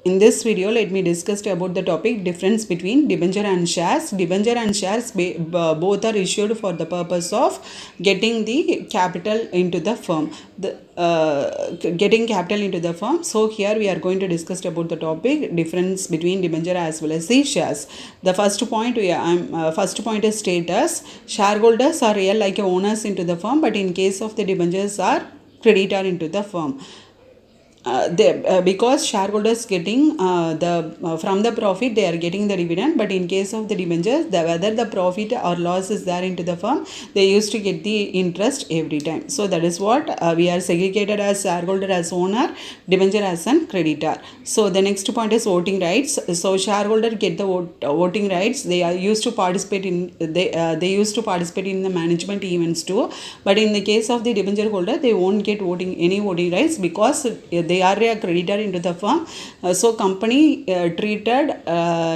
in this video, let me discuss about the topic difference between debenture and shares. Debenture and shares both are issued for the purpose of getting the capital into the firm. Getting capital into the firm. So here we are going to discuss about the topic difference between debenture as well as the shares. The first point is status. Shareholders are real like owners into the firm, but in case of the debentures are creditor into the firm. Because shareholders getting from the profit they are getting the dividend, but in case of the debentures, whether the profit or loss is there into the firm, they used to get the interest every time. So that is what we are segregated as shareholder as owner, debenture as an creditor. So the next point is voting rights. So shareholder get the voting rights. They are used to participate in they used to participate in the management events too, but in the case of the debenture holder, they won't get any voting rights because they are a creditor into the firm. So company treated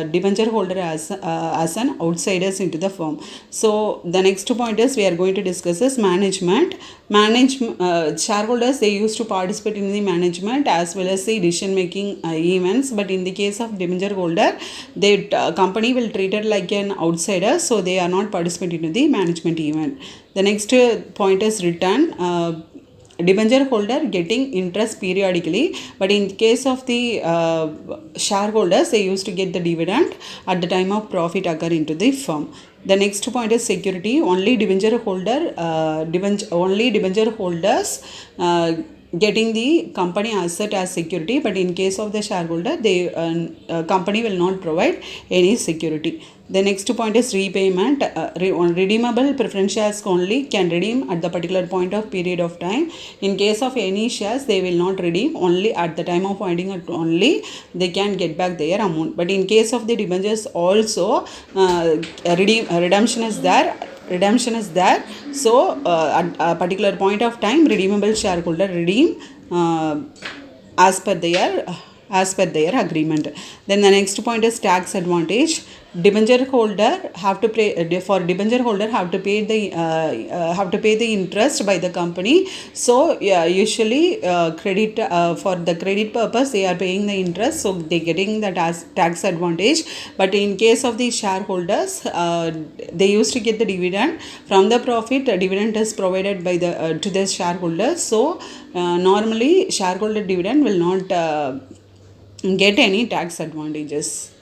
debenture holder as an outsiders into the firm. So the next point is we are going to discuss is management. Shareholders, they used to participate in the management as well as the decision making events, but in the case of debenture holder, the company will treat it like an outsider, so they are not participating in the management event. The next point is return. Debenture holder getting interest periodically, but in case of the shareholders, they used to get the dividend at the time of profit occur into the firm. The next point is security. Only debenture holders getting the company asset as security, but in case of the shareholder, the company will not provide any security. The next point is repayment. Redeemable preference shares only can redeem at the particular point of period of time. In case of any shares, they will not redeem. Only at the time of finding it only they can get back their amount. But in case of the debentures also, redemption is there. So at a particular point of time, redeemable shareholder redeem as per their agreement. Then the next point is tax advantage. Debenture holder have to pay have to pay the interest by the company. So usually credit for the credit purpose they are paying the interest, so they getting the tax advantage. But in case of the shareholders, they used to get the dividend from the profit. Dividend is provided by the to the shareholders. So normally shareholder dividend will not get any tax advantages.